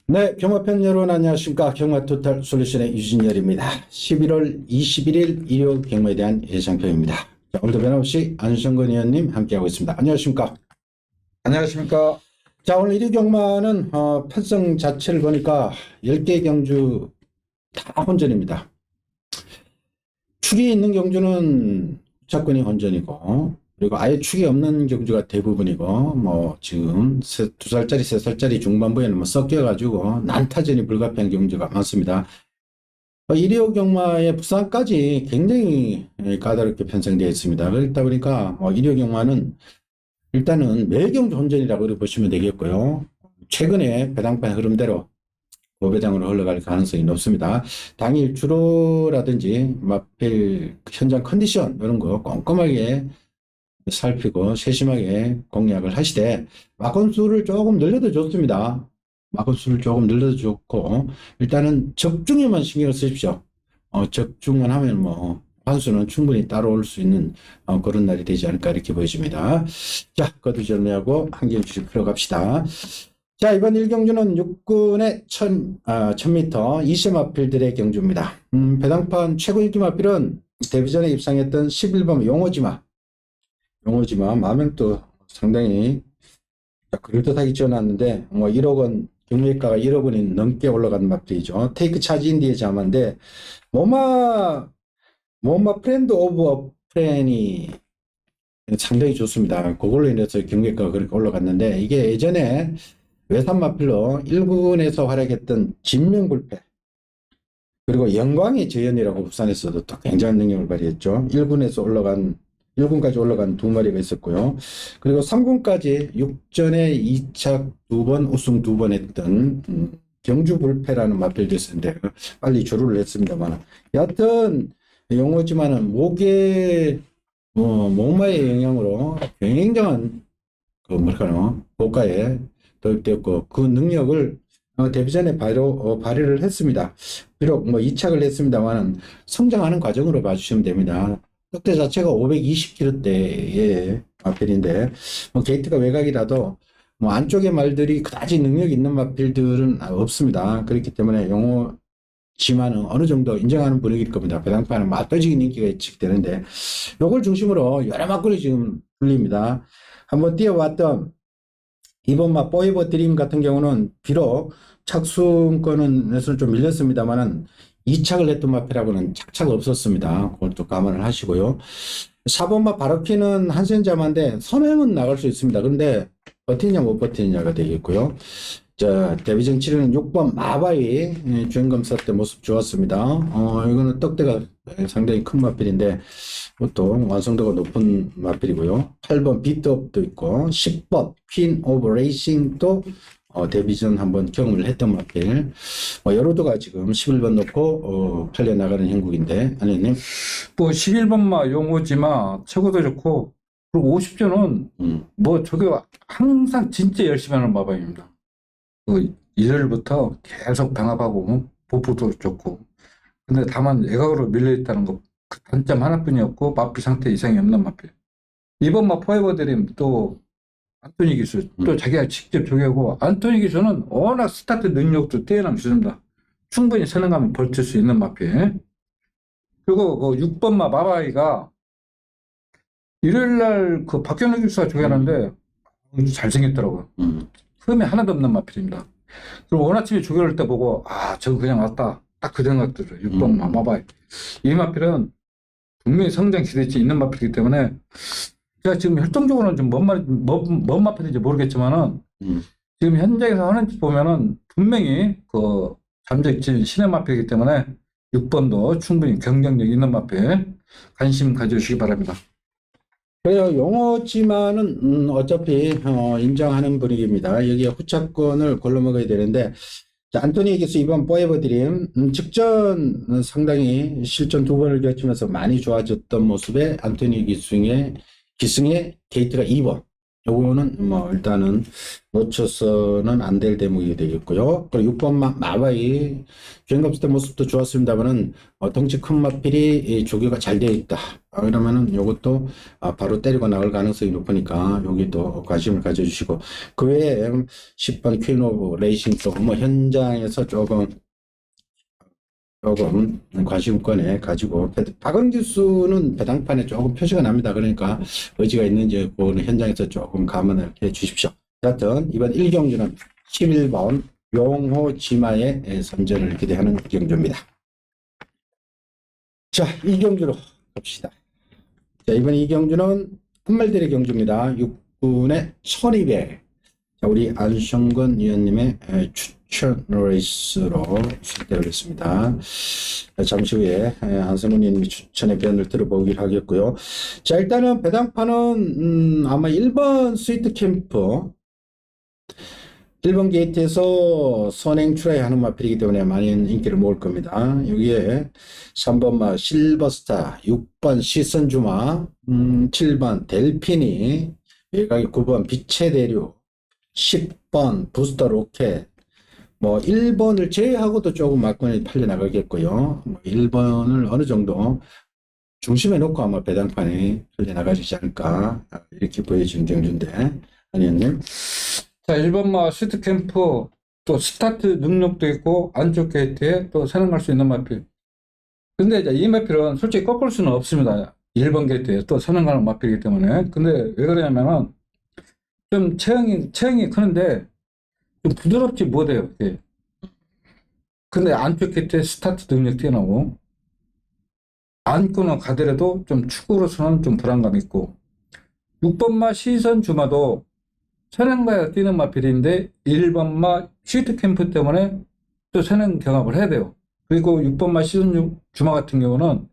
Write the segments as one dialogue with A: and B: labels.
A: 네, 경마팬 여러분 안녕하십니까. 경마토탈 솔루션의 유진열입니다. 11월 21일 일요 경마에 대한 예상평입니다. 자, 오늘도 변함없이 안성근 의원님 함께하고 있습니다. 안녕하십니까.
B: 안녕하십니까.
A: 자, 오늘 일요 경마는 편성 자체를 보니까 10개 경주 다 혼전입니다. 축이 있는 경주는 무조건이 혼전이고, 그리고 아예 축이 없는 경주가 대부분이고, 뭐 지금 2살짜리 3살짜리 중반부에는 뭐 섞여가지고 난타전이 불가피한 경주가 많습니다. 일요 경마의 부산까지 굉장히 까다롭게 편성되어 있습니다. 그렇다 보니까 일요 경마는 일단은 매경주 혼전이라고 보시면 되겠고요. 최근에 배당판 흐름대로 고배당으로 흘러갈 가능성이 높습니다. 당일 주로라든지 마필 현장 컨디션 이런 거 꼼꼼하게 살피고 세심하게 공략을 하시되 막건수를 조금 늘려도 좋습니다. 막건수를 조금 늘려도 좋고 일단은 적중에만 신경을 쓰십시오. 적중만 하면 뭐 환수는 충분히 따라올 수 있는 그런 날이 되지 않을까 이렇게 보여집니다. 자, 거두절미하고 한경 주식 풀어갑시다. 자, 이번 1경주는 6군의 1000m 20 마필들의 경주입니다. 배당판 최고 인기 마필은 데뷔전에 입상했던 11번 용호지마 마명도 상당히 그럴듯하게 지어놨는데 뭐 1억 원 경매가가 1억 원이 넘게 올라간 마필이죠. 테이크 차지 인디의 자마인데 모마 프렌드 오브 프렌이 상당히 좋습니다. 그걸로 인해서 경매가가 그렇게 올라갔는데 이게 예전에 외산 마필로 1군에서 활약했던 진명불패 그리고 영광의 재현이라고 부산에서도 또 굉장한 능력을 발휘했죠. 1군까지 올라간 두 마리가 있었고요. 그리고 3군까지 6전에 2착 2번 우승 2번 했던 경주불패라는 마필도 있었는데 빨리 조류를 했습니다만 여하튼 용어지만은 목마의 영향으로 굉장한 고가에 도입되었고 그 능력을 데뷔전에 발휘를 했습니다. 비록 뭐 2착을 했습니다만 성장하는 과정으로 봐주시면 됩니다. 떡대 자체가 520kg대의 마필인데 게이트가 외곽이라도 뭐 안쪽의 말들이 그다지 능력 있는 마필들은 없습니다. 그렇기 때문에 용호지만은 어느 정도 인정하는 분위기일 겁니다. 배당판은 맛도지긴 인기가 예측되는데 요걸 중심으로 여러 막걸리 지금 불립니다. 한번 뛰어왔던 이번 포에버 드림 같은 경우는 비록 착순권에서는 좀 밀렸습니다만은 2착을 했던 마필하고는 착착 없었습니다. 그것도 감안을 하시고요. 4번 바로키는 한센자마인데 선행은 나갈 수 있습니다. 그런데 버티냐 못 버티냐가 되겠고요. 자, 데뷔전 치르는 6번 마바이 주행검 섰때 모습 좋았습니다. 이거는 떡대가 상당히 큰 마필인데 또 완성도가 높은 마필이고요. 8번 비트업도 있고 10번 퀸 오브 레이싱도 데뷔전 한번 경험을 했던 마필. 여로도가 지금 11번 놓고 팔려나가는 형국인데 아니님
B: 뭐 11번마 용호지마 최고도 좋고 그리고 50조는 뭐 저게 항상 진짜 열심히 하는 마방입니다. 그 일요일부터 계속 병합하고 보포도 좋고 근데 다만 외곽으로 밀려있다는 거 그 단점 하나뿐이었고 마필 상태 이상이 없는 마필. 이번 포에버 드림 또 안토니 기수 또 자기가 직접 조개하고 안토니 기수는 워낙 스타트 능력도 뛰어남습니다. 충분히 선행하면 버틸 수 있는 마필. 그리고 그 6번마 마바이가 일요일날 그 박경록 기수가 조개하는데 잘생겼더라고요. 흠이 하나도 없는 마필입니다. 그리고 원아침에 조개할 때 보고 저거 그냥 왔다 딱 그 생각 들어요. 6번마 마바이. 이 마필은 분명히 성장 기대치 있는 마필이기 때문에 제가 지금 혈통적으로는 좀 뭔 마필인지 모르겠지만은 지금 현장에서 하는 짓 보면은 분명히 그 잠재진 신의 마필이기 때문에 6번도 충분히 경쟁력 있는 마필 관심 가져주시기 바랍니다.
A: 그래요. 용어지만은 어차피 인정하는 분위기입니다. 여기에 후차권을 골라 먹어야 되는데 자, 안토니 기수 이번 포에버 드림 직전 상당히 실전 2번을 거치면서 많이 좋아졌던 모습의 안토니 기승의 게이트가 2번 요거는 뭐 일단은 놓쳐서는 안 될 대목이 되겠고요. 그리고 6번 마바이 주행갑스 때 모습도 좋았습니다만은 덩치 큰 마필이 이 조교가 잘 되어 있다. 그러면은 요것도 바로 때리고 나올 가능성이 높으니까 여기도 관심을 가져주시고, 그 외에 10번 퀸 오브 레이싱도 뭐 현장에서 조금 관심권에 가지고, 박은규수는 배당판에 조금 표시가 납니다. 그러니까 의지가 있는지 그거는 현장에서 조금 감안을 해 주십시오. 하여튼 이번 1경주는 11번 용호지마의 선전을 기대하는 경주입니다. 자, 2경주로 갑시다. 자, 이번 2경주는 한말대리 경주입니다. 6분의 1200. 자, 우리 안성근 위원님의 추천 레이스로 선택하겠습니다. 잠시 후에 안성근 위원님의 추천의 변을 들어보기로 하겠고요. 자, 일단은 배당판은 아마 1번 스위트 캠프, 1번 게이트에서 선행 출하에 하는 마필이기 때문에 많이 인기를 모을 겁니다. 여기에 3번 실버스타, 6번 시선주마, 7번 델피니, 외곽이 9번 빛의 대류, 10번 부스터 로켓, 뭐 1번을 제외하고도 조금 막권이 팔려나가겠고요. 1번을 어느 정도 중심에 놓고 아마 배당판이 팔려나가지 않을까, 이렇게 보여지는 경주인데, 아니었님?
B: 자, 1번마 스위트캠프, 또 스타트 능력도 있고 안쪽 게이트에 또 선행할 수 있는 마필. 근데 이제 이 마필은 솔직히 꺾을 수는 없습니다. 1번 게이트에 또 선행하는 마필이기 때문에. 근데 왜 그러냐면은 좀 체형이 크는데 좀 부드럽지 못해요. 예. 근데 안쪽 게이트에 스타트 능력 뛰어나고, 안고는 가더라도 좀 축구로서는 좀 불안감 있고, 6번마 시선 주마도 선행가야 뛰는 마필인데 1번마 슈트 캠프 때문에 또 선행 경합을 해야 돼요. 그리고 6번마 시선 주마 같은 경우는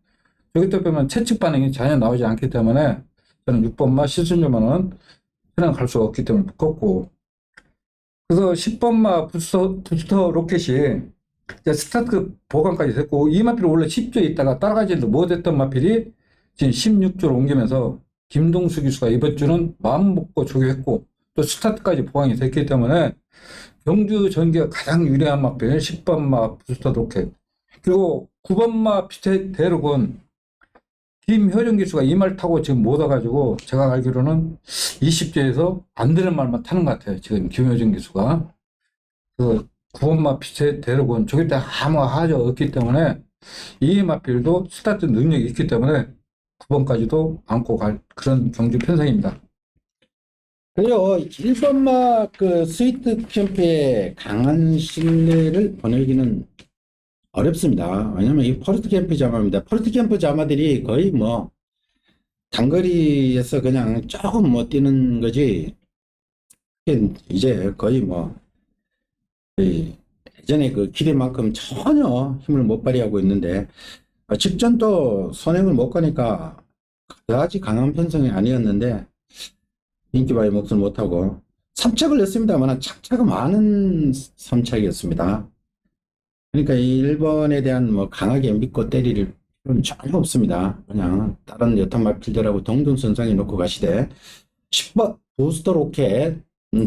B: 여기 또 보면 채측 반응이 전혀 나오지 않기 때문에 저는 6번마 시선 주마는 선행할 수 없기 때문에 묶었고, 그래서 10번마 부스터 로켓이 이제 스타트 보강까지 됐고, 이 마필이 원래 10조에 있다가 따라가지도 못했던 마필이 지금 16조로 옮기면서 김동수 기수가 이번 주는 마음 먹고 조교했고 또 스타트까지 보강이 됐기 때문에 경주 전기가 가장 유리한 마필 10번마 부스터 로켓, 그리고 9번마 빛의 대륙은 김효정 기수가 이 말 타고 지금 못 와가지고 제가 알기로는 20조에서 안 되는 말만 타는 것 같아요. 지금 김효정 기수가. 그 9번마 빛의 대륙은 저기 때 아무 하자 없기 때문에 이 마필도 스타트 능력이 있기 때문에 9번까지도 안고 갈 그런 경주 편성입니다.
A: 그리고 1번마 그 스위트 캠프의 강한 신뢰를 보내기는 어렵습니다. 왜냐면 이 포르트 캠프 자마입니다. 포르트 캠프 자마들이 거의 뭐 단거리에서 그냥 조금 뭐 뛰는 거지, 이제 거의 뭐 예전에 그 기대만큼 전혀 힘을 못 발휘하고 있는데, 직전 또 선행을 못 가니까 그다지 강한 편성이 아니었는데 인기바의 몫을 못하고 3착을 냈습니다만 착차가 많은 3착이었습니다. 그러니까 이 1번에 대한 뭐 강하게 믿고 때릴 필요는 전혀 없습니다. 그냥 다른 여타 마필들하고 동등선상에 놓고 가시되, 10번 부스터 로켓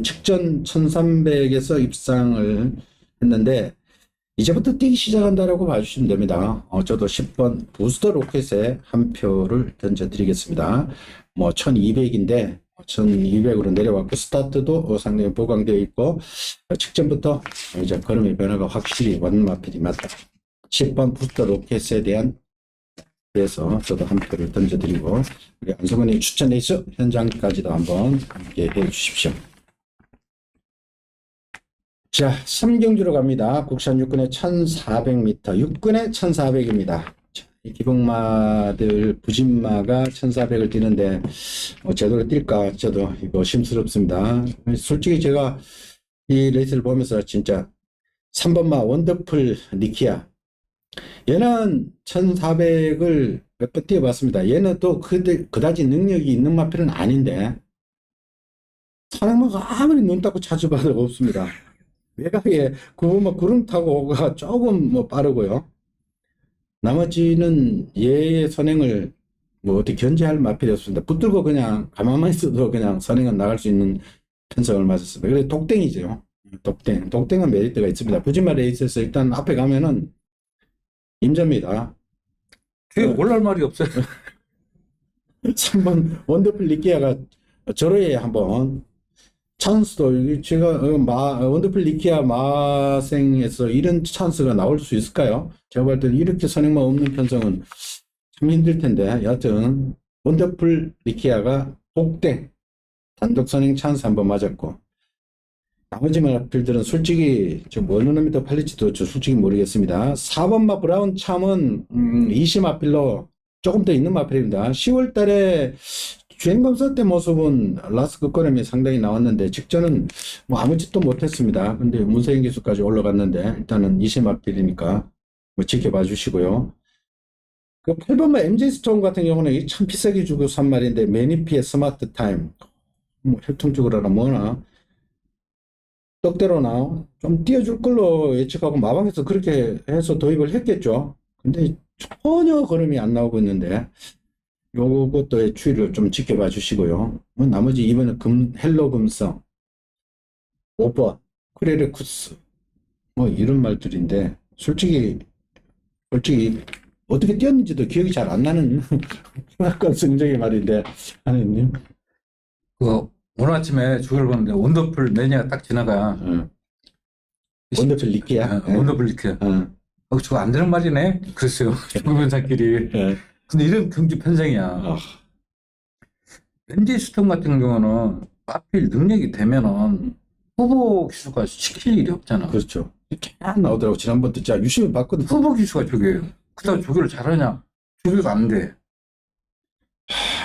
A: 직전 1300에서 입상을 했는데 이제부터 뛰기 시작한다라고 봐주시면 됩니다. 저도 10번 부스터 로켓에 한 표를 던져드리겠습니다. 뭐 1200인데 1200으로 내려왔고 스타트도 상당히 보강되어 있고 직전부터 이제 걸음의 변화가 확실히 원마필이 맞다. 10번 부스터 로켓에 대한 그래서 저도 한 표를 던져드리고, 우리 안성근의 추천 레이스 현장까지도 한번 함께 해 주십시오. 자, 3경주로 갑니다. 국산 육군의 1400m, 육군의 1400입니다. 이 기복마들 부진마가 1400을 뛰는데 제대로 뛸까 저도 이거 심스럽습니다. 솔직히 제가 이 레이스를 보면서 진짜 3번마 원더풀 니키야, 얘는 1400을 몇 번 뛰어봤습니다. 얘는 또 그다지 능력이 있는 마필은 아닌데 사람마가 아무리 눈 닦고 찾아봐도 없습니다. 외곽에 9번마 구름 타고가 조금 뭐 빠르고요. 나머지는 얘의 선행을 뭐 어떻게 견제할 마필이 없습니다. 붙들고 그냥 가만만 있어도 그냥 선행은 나갈 수 있는 편성을 맞았습니다. 그래 독땡이죠. 독땡은 메리트가 있습니다. 부지마 레이스에서 일단 앞에 가면은 임자입니다.
B: 뒤에 올라올 말이 없어요.
A: 3번 원더풀 리키아가 저로에 한번 찬스도 제가 원더풀 리키아 마생에서 이런 찬스가 나올 수 있을까요? 제가 볼 때는 이렇게 선행만 없는 편성은 참 힘들 텐데 여하튼 원더풀 리키아가 독땡 단독 선행 찬스 한번 맞았고 나머지 마필들은 솔직히 좀 어느 놈이 더 팔릴지도 저 솔직히 모르겠습니다. 4번 마 브라운 참은 20 마필로 조금 더 있는 마필입니다. 10월 달에 주행 검사 때 모습은 라스 끝걸음이 상당히 나왔는데 직전은 뭐 아무 짓도 못했습니다. 근데 문세인 기수까지 올라갔는데 일단은 20 마필이니까 뭐 지켜봐 주시고요. 그 8번마 MJ 스톰 같은 경우는 참 비싸게 주고 산 말인데 매니피의 스마트 타임 뭐 혈통 죽으라나 뭐나 떡대로나 좀 띄워줄 걸로 예측하고 마방에서 그렇게 해서 도입을 했겠죠. 근데 전혀 걸음이 안 나오고 있는데 요것도의 추이를 좀 지켜봐 주시고요. 뭐 나머지 이번에 헬로 금성 5번 크레레쿠스 뭐 이런 말들인데 솔직히 어떻게 뛰었는지도 기억이 잘 안 나는 중학교 성적의 말인데 하느님
B: 오늘 아침에 주를 보는데 원더풀 매니아가 딱 지나가.
A: 원더풀 리키야.
B: 원더풀 리키야. 저거 안 되는 말이네. 그랬어요. 조교변사끼리. 근데 이런 경주 편성이야. MJ 스톤 같은 경우는 마필 능력이 되면은 후보 기수가 시킬 일이 없잖아.
A: 그렇죠. 이렇게 나오더라고. 지난번 때 진짜 유심히 봤거든.
B: 후보 기수가 저게요. 그다음 조교를 잘하냐? 조교가 안 돼.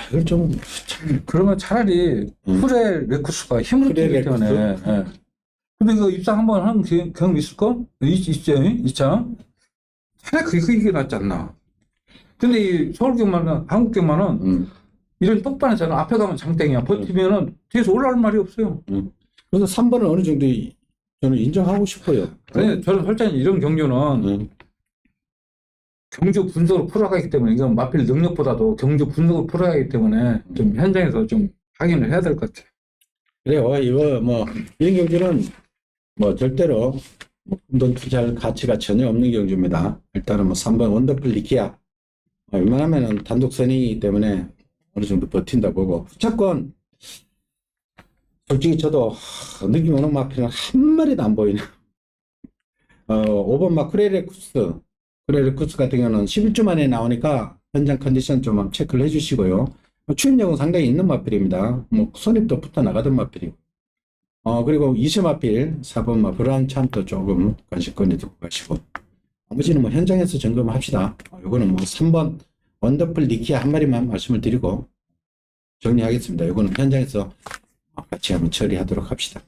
A: 이걸 좀
B: 그러면 차라리 프레 레쿠스가 힘을 주기 때문에. 근데 이거 입상 한번 한 경험 있을까? 있잖아. 차라리 그게 낫지 않나. 근데 이 서울경마는 한국경마는 이런 똑바르잖아. 앞에 가면 장땡이야. 버티면은 뒤에서 올라올 말이 없어요.
A: 그래서 3번은 어느 정도 저는 인정하고 싶어요.
B: 근데 저는 솔직히 이런 경주는 경주 분석으로 풀어가기 때문에 이건 마필 능력보다도 경주 분석으로 풀어가기 때문에 좀 현장에서 좀 확인을 해야 될 것 같아요.
A: 그래요. 이거 뭐 이런 경주는 뭐 절대로 돈 투자할 가치가 전혀 없는 경주입니다. 일단은 뭐 3번 원더풀 리키아 웬만하면은 단독 선행이기 때문에 어느 정도 버틴다 보고 후차권 솔직히 저도 느낌 오는 마필은 한 마리도 안 보이네. 5번 마 크레레쿠스 같은 경우는 11주 만에 나오니까 현장 컨디션 좀 체크를 해주시고요. 추임력은 상당히 있는 마필입니다. 뭐 손입도 붙어 나가던 마필이고. 그리고 20 마필 4번 마 브라운 참도 조금 관심권에 두고 가시고. 나머지는 뭐 현장에서 점검합시다. 요거는 뭐 3번 원더풀 리키아 한 마리만 말씀을 드리고 정리하겠습니다. 요거는 현장에서 같이 한번 처리하도록 합시다.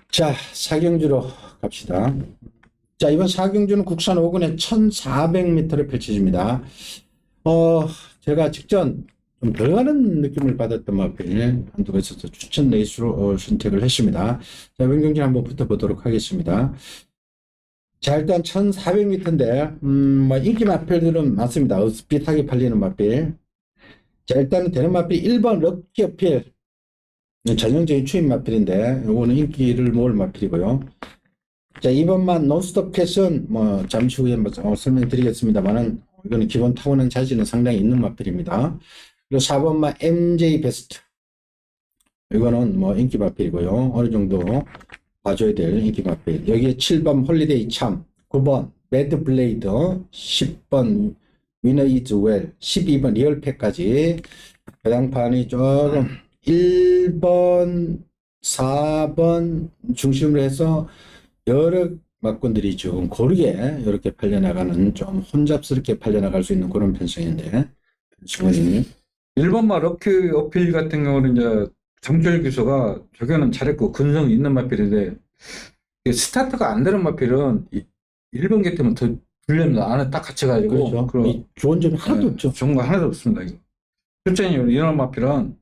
A: 자, 사경주로 갑시다. 자, 이번 사경주는 국산 5군에 1400m를 펼쳐집니다. 제가 직전 좀 덜 가는 느낌을 받았던 마필 한두 개 있어서 추천 레이스로 선택을 했습니다. 자, 이번 경기 한번 붙어보도록 하겠습니다. 자, 일단 1400m인데, 뭐 인기 마필들은 많습니다. 어스핏하게 팔리는 마필. 자, 일단은 되는 마필 1번 럭키 어필. 전형적인 추임 마필인데, 요거는 인기를 모을 마필이고요. 자, 2번만 논스톱 캣은 뭐 잠시 후에 설명드리겠습니다만은 이거는 기본 타고난 자질은 상당히 있는 마필입니다. 그리고 4번만 MJ 베스트. 이거는 뭐 인기 마필이고요. 어느 정도 봐줘야 될 인기 마필. 여기에 7번 홀리데이 참, 9번 매드 블레이드, 10번 위너 이즈 웰, 12번 리얼팩까지 배당판이 조금 1번, 4번 중심으로 해서 여러 막군들이 좀 고르게 이렇게 팔려나가는 좀 혼잡스럽게 팔려나갈 수 있는 그런 편성인데 승원님
B: 1번마 럭키 어필 같은 경우는 이제 정철 기수가 저기는 잘했고 근성이 있는 마필인데 스타트가 안 되는 마필은 1번 get으면 더 불립니다. 안에 딱 갇혀가지고
A: 그렇죠. 좋은 점이 하나도 없죠.
B: 좋은 거 하나도 없습니다. 이거. 실제로 이런 마필은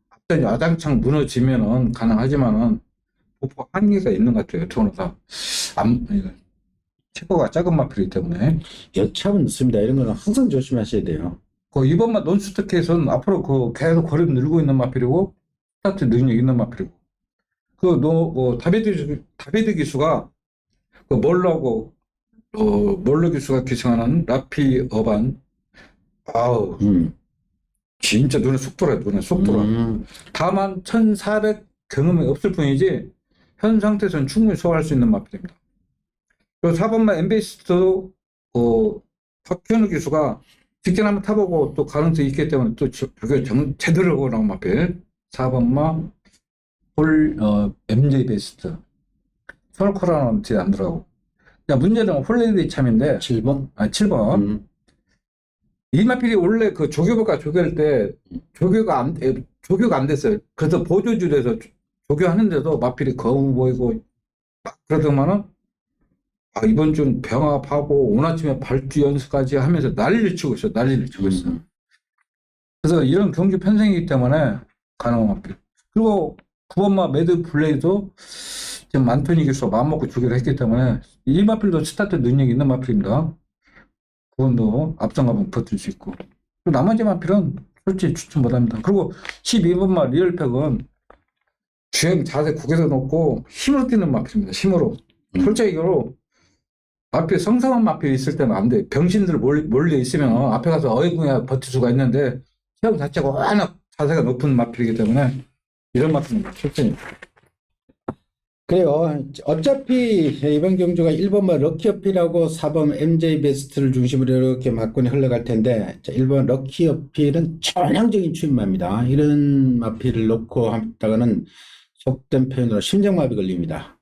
B: 앞에 아장창 무너지면은 가능하지만은 한계가 있는 것 같아요. 저는 다 체구가 작은 마필이기 때문에.
A: 여차하면 늦습니다. 이런 거는 항상 조심하셔야 돼요.
B: 그 이번만 논스타트에서는 앞으로 그 계속 거리 늘고 있는 마필이고 스타트 능력 있는 마필이고 다비드 기수가 그 멀러 기수가 기승하는 라피 어반 아우 진짜 눈에 쏙 들어요. 눈에 쏙 들어. 다만 1400 경험이 없을 뿐이지 현 상태에서는 충분히 소화할 수 있는 마필입니다. 그리고 4번마 엠베이스도 박현우 기수가 직전 한번 타보고 또 가능성이 있기 때문에 또 저게 제대로 나온 마필 4번마 MJ 베스트 서울코라는 뒤에 안 들어가고. 야, 문제는 홀리데이 참인데
A: 7번?
B: 7번 이 마필이 원래 그 조교가 조교할 때 조교가 안 됐어요. 그래서 보조줄에서 조교하는데도 마필이 거우 보이고 막 그러더만은 이번 주는 병합하고 오늘 아침에 발주 연습까지 하면서 난리를 치고 있어. 그래서 이런 경기 편성이기 때문에 가능한 마필. 그리고 9번마 매드 블레이도 지금 안토니 교수가 마음먹고 주기로 했기 때문에 이 마필도 스타트 능력이 있는 마필입니다. 그건도 앞선 가면 버틸 수 있고. 그리고 나머지 마필은 솔직히 추천 못합니다. 그리고 12번마 리얼팩은 주행 자세 국에서 놓고 힘으로 뛰는 마필입니다. 힘으로. 솔직히 이거로 앞에 성성한 마필이 있을 때는 안 돼. 병신들 몰려 있으면 앞에 가서 어이구야 버틸 수가 있는데 체형 자체가 워낙 자세가 높은 마필이기 때문에 이런 마필은 출전입니다.
A: 그래요. 어차피 이번 경주가 1번만 럭키어필하고 4번 MJ 베스트를 중심으로 이렇게 막군이 흘러갈 텐데 1번 럭키어필은 전형적인 추임마입니다. 이런 마필을 놓고 하다가는 속된 표현으로 심장마비 걸립니다.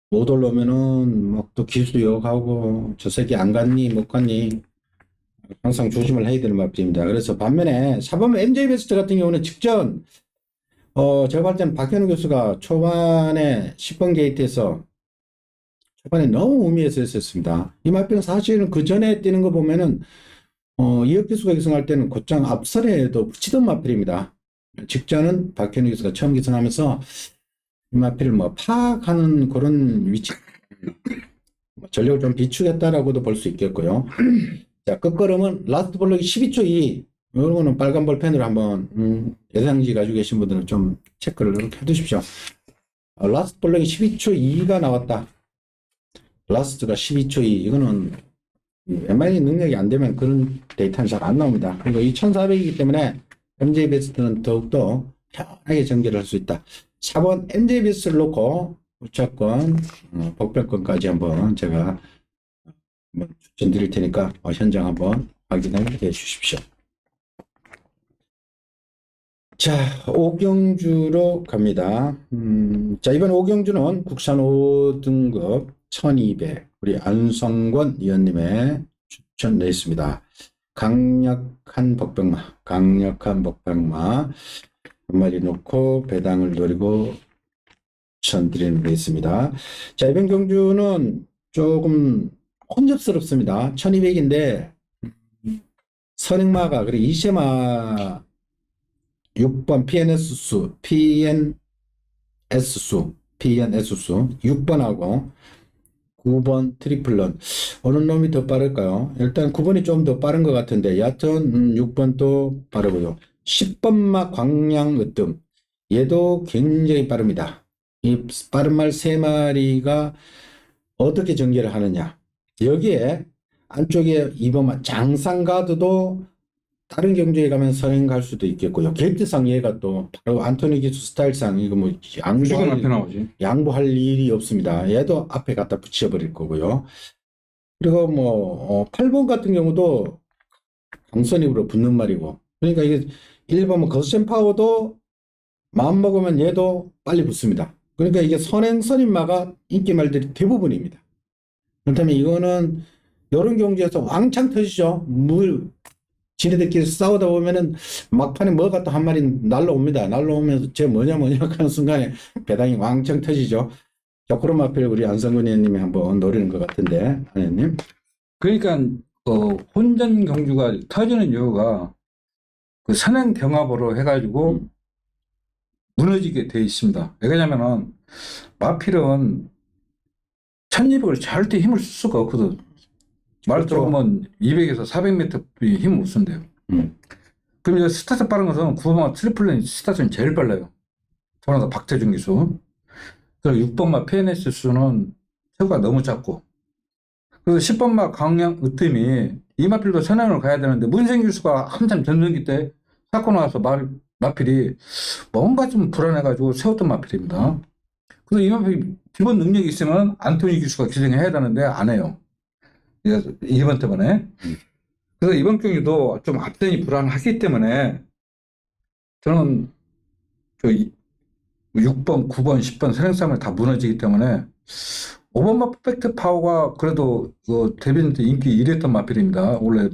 A: 못 올라오면은 뭐 또 기수 욕하고 저 새끼 안 갔니 못 갔니 항상 조심을 해야 되는 마필입니다. 그래서 반면에 4번 MJ 베스트 같은 경우는 직전 제가 볼 때는 박현우 교수가 초반에 10번 게이트에서 초반에 너무 우미해서 했었습니다. 이 마필은 사실은 그 전에 뛰는 거 보면은 이혁 교수가 기승할 때는 곧장 앞선에도 붙이던 마필입니다. 직전은 박현우 교수가 처음 기승하면서 이 마필을 뭐 파악하는 그런 위치 전력을 좀 비추겠다라고도 볼 수 있겠고요. 자, 끝걸음은 라스트 볼록이 12초 2. 이런 거는 빨간 볼펜으로 한번 예상지 가지고 계신 분들은 좀 체크를 이렇게 해두십시오. 라스트 볼록이 12초 2가 나왔다. 라스트가 12초 2. 이거는 웬만히 능력이 안 되면 그런 데이터는 잘 안 나옵니다. 그리고 이 1400이기 때문에 MJ 베스트는 더욱더 편하게 전개를 할 수 있다. 4번 MJ 베스트를 놓고 우차권, 복병권까지 한번 제가 한번 추천드릴 테니까 현장 한번 확인을 해 주십시오. 자, 오경주로 갑니다. 자, 이번 오경주는 국산 5등급 1200 우리 안성권 위원님의 추천 내있습니다. 강력한 복병마 한 마리 놓고 배당을 노리고 추천드리는 데 있습니다. 자, 이번 경주는 조금 혼잡스럽습니다. 1200인데 선행마가 그리고 이세마 6번 PNS수 6번하고 9번 트리플런 어느 놈이 더 빠를까요? 일단 9번이 좀 더 빠른 것 같은데 여하튼 6번도 빠르고요. 10번마 광양으뜸 얘도 굉장히 빠릅니다. 이 빠른 말 3마리가 어떻게 전개를 하느냐 여기에 안쪽에 2번마 장상가드도 다른 경주에 가면 선행 갈 수도 있겠고요. 게이트상 얘가 또 바로 안토니 기수 스타일상 이거 뭐 양보할 일이 없습니다. 얘도 앞에 갖다 붙여버릴 거고요. 그리고 뭐 8번 같은 경우도 강선입으로 붙는 말이고 그러니까 이게 1번은 거센 파워도 마음 먹으면 얘도 빨리 붙습니다. 그러니까 이게 선행선임마가 인기 말들이 대부분입니다. 그렇다면 이거는 이런 경주에서 왕창 터지죠. 지네들끼리 싸우다 보면은 막판에 뭐가 또 한 마리 날라옵니다. 날라오면서 쟤 뭐냐 하는 순간에 배당이 왕창 터지죠. 자, 그런 마필 우리 안성근 의원님이 한번 노리는 것 같은데, 의원님.
B: 그러니까 혼전 경주가 터지는 이유가 그 선행 경합으로 해가지고 무너지게 돼 있습니다. 왜냐면은 마필은 1200을 절대 힘을 쓸 수가 없거든. 말
A: 그렇죠.
B: 들어보면 200에서 400m 힘을 못 쓴대요. 그럼 이제 스타트 빠른 것은 9번마 트리플랜 스타트는 제일 빨라요. 저보다 박태준 기수. 그리고 6번마 PNS 수는 체구가 너무 작고. 그래서 10번마 강양 으뜸이 이마필도 선행을 가야 되는데 문생 기수가 한참 전성기 때 사고 나와서 마필이 뭔가 좀 불안해가지고 세웠던 마필입니다. 그래서 이마필 기본 능력이 있으면 안토니 기수가 기생해야 되는데 안 해요. 이번 때문에. 그래서 이번 경기도 좀 앞선이 불안하기 때문에 저는 저 6번, 9번, 10번 선행싸움을 다 무너지기 때문에 5번마 퍼펙트 파워가 그래도 그 데뷔 때 인기 1위였던 마필입니다. 원래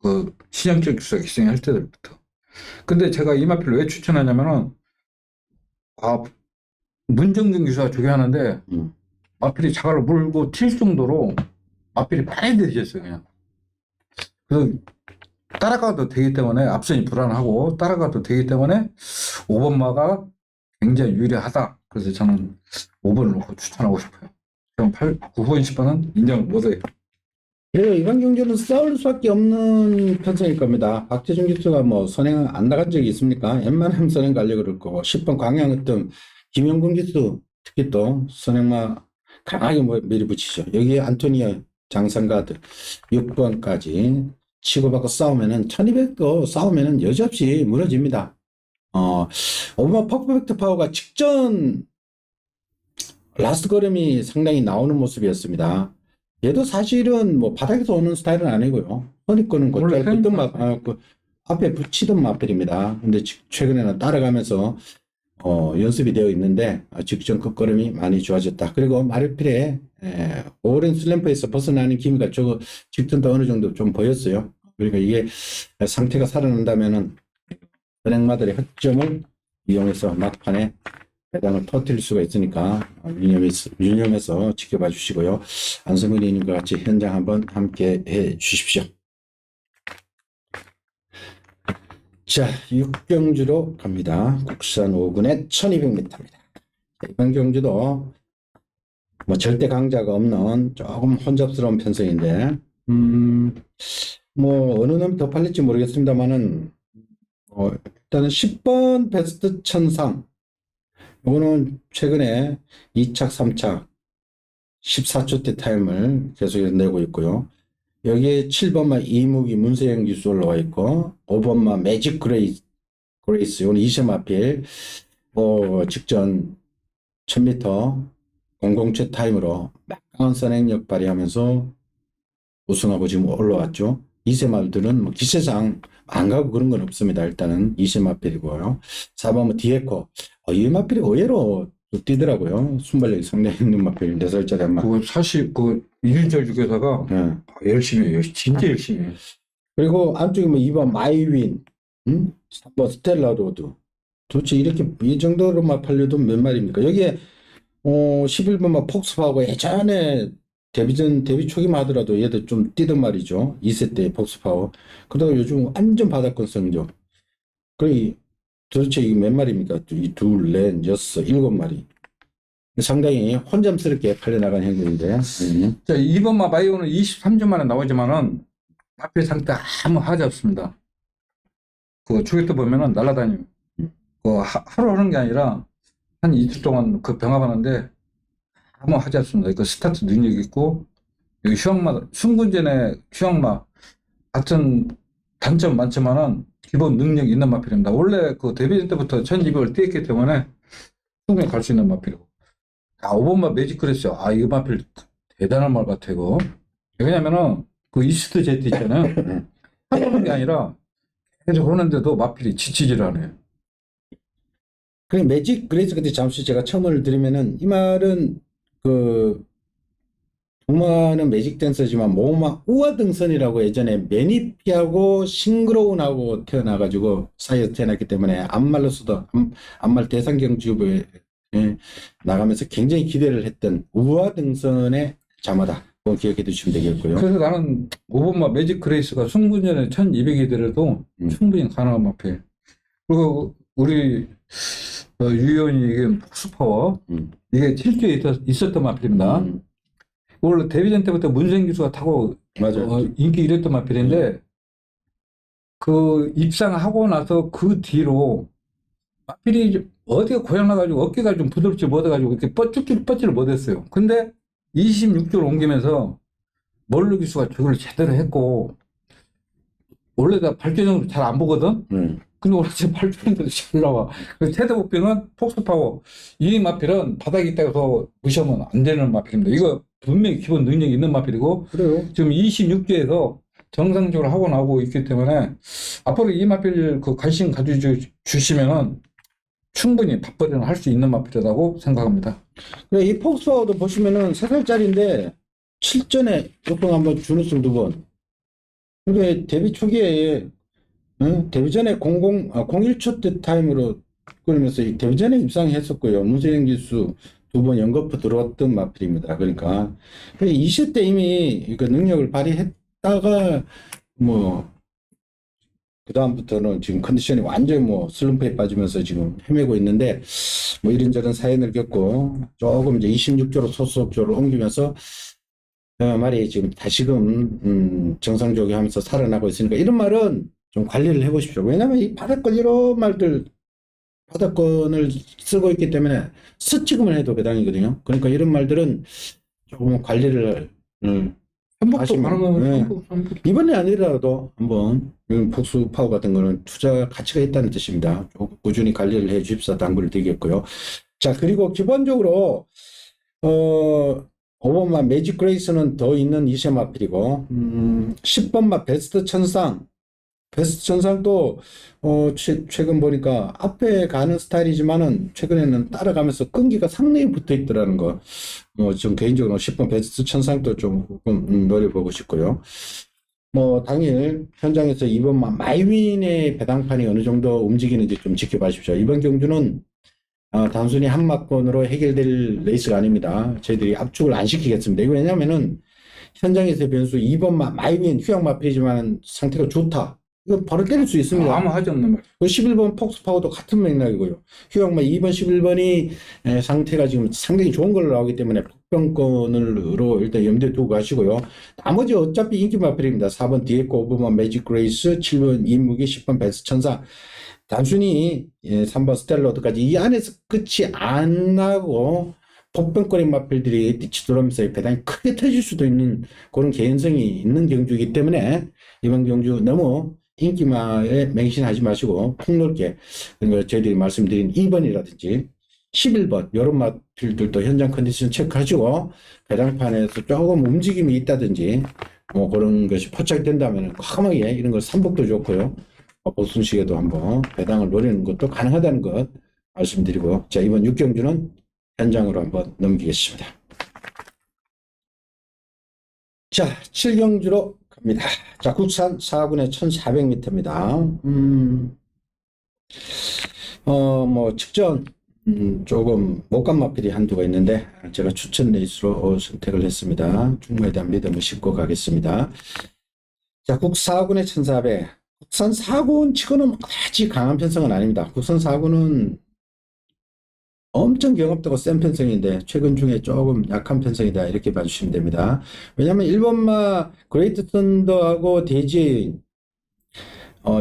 B: 그 신영철 기수가 기생할 때부터. 근데 제가 이 마필을 왜 추천하냐면은 문정균 기수가 조교하는데 마필이 자갈을 물고 튈 정도로 마필이 빨리 되셨어요. 그냥. 그래서 따라가도 되기 때문에 앞선이 불안하고 따라가도 되기 때문에 5번마가 굉장히 유리하다. 그래서 저는 5번을 놓고 추천하고 싶어요. 그럼 9번, 10번은 인정을 못해요.
A: 그래요. 이번 경주는 싸울 수밖에 없는 편성일 겁니다. 박태준 기수가 뭐 선행 안 나간 적이 있습니까? 웬만하면 선행 가려고 그럴 거고 10번 광양으뜸 김영근 기수 특히 또 선행마 강하게 밀어붙이죠. 여기에 안토니오 장상가드 6번까지 치고받고 싸우면은 1200도 싸우면은 여지없이 무너집니다. 5번 퍼펙트 파워가 직전 라스트 걸음이 상당히 나오는 모습이었습니다. 얘도 사실은 뭐 바닥에서 오는 스타일은 아니고요. 선입거는 곧잘 붙던 앞에 붙이던 마필입니다. 근데 최근에는 따라가면서 연습이 되어 있는데 직전 끝걸음이 많이 좋아졌다. 그리고 마르필의 오랜 슬램프에서 벗어나는 기미가 저거 직전도 어느 정도 좀 보였어요. 그러니까 이게 상태가 살아난다면은 선행마들의 허점을 이용해서 막판에 배당을 터뜨릴 수가 있으니까 유념해서 지켜봐 주시고요. 안성근이님과 같이 현장 한번 함께 해 주십시오. 자, 6경주로 갑니다. 국산 5군의 1200m입니다. 이번 경주도 뭐 절대 강자가 없는 조금 혼잡스러운 편성인데 뭐 어느 놈이 더 팔릴지 모르겠습니다만은 일단은 10번 베스트 천상 이거는 최근에 2착 3착 14초대 타임을 계속해서 내고 있고요. 여기에 7번마 이무기 문세영 기수 올라와 있고 5번마 매직 그레이스 이건 2세 마필 직전 1000m 공공채 타임으로 막강한 선행력 발휘하면서 우승하고 지금 올라왔죠. 2세 마필들은 뭐 기세상 안 가고 그런 건 없습니다. 일단은 2세 마필이고요. 4번마 디에코 이 마필이 의외로 뛰더라고요. 순발력이 상당히 있는 마필 4살짜리 한 마필.
B: 사실 그 1절 중에서가 열심히 해요. 진짜 열심히 해요.
A: 그리고 안쪽에 뭐 2번 마이윈 3번 스텔라로드 도대체 이렇게 이 정도로만 팔려도 몇 마리입니까? 여기에 11번만 폭스파워가 예전에 데뷔 초기만 하더라도 얘도 좀 뛰던 말이죠. 2세 때 폭스파워. 그러다가 요즘 완전 바닥권 성적. 거의 도대체 이게 몇 마리입니까? 둘, 넷, 여섯, 7마리. 상당히 혼잡스럽게 팔려나간 행동인데.
B: 자, 2번마 바이오는 23주 만에 나오지만은 앞에 상태 아무 하지 없습니다. 그 초기 때 보면은 날아다니고 하루 하는 게 아니라 한 이틀 동안 그 병합하는데 아무 하지 않습니다. 그 스타트 능력이 있고 여기 휴양마 순군전의 휴양마 같은 단점 많지만은 기본 능력이 있는 마필입니다. 원래 그 데뷔 때부터 1200을 뛰었기 때문에 충분히 갈 수 있는 마필이고 5번마 매직 그랬어요. 이 마필 대단한 말 같아 이거. 왜냐면은 그 이스트 제트 있잖아요. 하는 게 아니라 계속 하는데도 마필이 지치질 않아요.
A: 그 매직 그레이스 그때 잠시 제가 첨언을 드리면은 이 말은 부마는 매직 댄서지만 모마 우아등선이라고 예전에 매니피하고 싱그러운하고 태어나가지고 사이에서 태어났기 때문에 안말로서도 안말 대상 경주부에 나가면서 굉장히 기대를 했던 우아등선의 자마다 그건 기억해 두시면 되겠고요.
B: 그래서 나는 5번마 매직 그레이스가 순군전에 1200이더라도 충분히 가능한 마필. 그리고 우리 유 의원이 얘기한 폭스파워 이게 7주에 있었던 마필입니다. 원래 데뷔전 때부터 문세영 기수가 타고
A: 맞아요.
B: 인기 이랬던 마필인데 그 입상하고 나서 그 뒤로 마필이 어디가 고장나가지고 어깨가 좀 부드럽지 못해가지고 이렇게 뻗지를 못했어요. 근데 26조를 옮기면서 멀루 기수가 저걸 제대로 했고 원래 나 발전형으로 잘 안 보거든. 근데 원래 제 발전형도 잘 나와. 그래서 테드 복빙은 폭스파워. 이 마필은 바닥에 있다고 무시하면 안 되는 마필입니다. 이거 분명히 기본 능력이 있는 마필이고
A: 그래요.
B: 지금 26조에서 정상적으로 하고 나오고 있기 때문에 앞으로 이 마필 그 관심 가져주시면은 충분히 밥벌이는 할 수 있는 마필이라고 생각합니다.
A: 그래, 이 폭스파워도 보시면은 3살짜리인데 7전에 역동 한번 준우승 2번. 그러니까 데뷔 초기에 데뷔 전에 01초 때 타임으로 끌면서 이 데뷔 전에 입상했었고요. 문세영 기수 2번 연거푸 들어왔던 마필입니다. 그러니까 20대 이미 그 능력을 발휘했다가 뭐 그다음부터는 지금 컨디션이 완전히 뭐 슬럼프에 빠지면서 지금 헤매고 있는데 뭐 이런저런 사연을 겪고 조금 이제 26조로 소속조를 옮기면서 말이 지금 다시금 정상적으로 하면서 살아나고 있으니까 이런 말은 좀 관리를 해보십시오. 왜냐면 이 바닥권 이런 말들 바닥권을 쓰고 있기 때문에 스치기만 해도 배당이거든요. 그러니까 이런 말들은 조금 관리를
B: 현복도
A: 하시면,
B: 가는 거면
A: 네.
B: 현복.
A: 이번에 아니더라도 한번 복수 파워 같은 거는 투자 가치가 있다는 뜻입니다. 조금 꾸준히 관리를 해 주십사 당부를 드리겠고요. 자, 그리고 기본적으로 5번마 매직 그레이스는 더 있는 이세 마필이고 10번마 베스트 천상 또 최근 보니까 앞에 가는 스타일이지만은 최근에는 따라가면서 끈기가 상당히 붙어 있더라는 거. 좀 개인적으로 10번 베스트 천상도 좀 노려보고 싶고요. 당일 현장에서 이번 마이윈의 배당판이 어느 정도 움직이는지 좀 지켜봐 주십시오. 이번 경주는 단순히 한 막건으로 해결될 레이스가 아닙니다. 저희들이 압축을 안 시키겠습니다. 이거 왜냐면은 현장에서의 변수 2번 마이윈 휴양 마필이지만 상태가 좋다. 이거 바로 때릴 수 있습니다.
B: 아무 하지 없는 말.
A: 11번 폭스파워도 같은 맥락이고요. 휴양마 2번 11번이 상태가 지금 상당히 좋은 걸로 나오기 때문에 복병권으로 일단 염두에 두고 가시고요. 나머지 어차피 인기 마필입니다. 4번 디에코, 5번 매직 그레이스, 7번 이무기, 10번 베스 천사. 단순히 3번 스텔로드까지 이 안에서 끝이 안 나고 복병권의 마필들이 뒤치돌면서 배당이 크게 터질 수도 있는 그런 개연성이 있는 경주이기 때문에 이번 경주 너무 인기마에 맹신하지 마시고 폭넓게 저희들이 말씀드린 2번이라든지 11번 이런 마필들도 현장 컨디션 체크하시고 배당판에서 조금 움직임이 있다든지 뭐 그런 것이 포착된다면 과감하게 이런 걸 삼복도 좋고요. 보순식에도 한번 배당을 노리는 것도 가능하다는 것 말씀드리고 자 이번 6경주는 현장으로 한번 넘기겠습니다. 자 7경주로 갑니다. 자 국산 4군의 1400m입니다. 직전 조금 못간 마필이 한두가 있는데 제가 추천 레이스로 선택을 했습니다. 충무에 대한 믿음을 싣고 가겠습니다. 자 국사군의 1400 국산 4군 치고는 아주 강한 편성은 아닙니다. 국산 4군은 엄청 경합도가 센 편성인데 최근 중에 조금 약한 편성이다 이렇게 봐주시면 됩니다. 왜냐하면 1번마 그레이트 썬더하고 대지인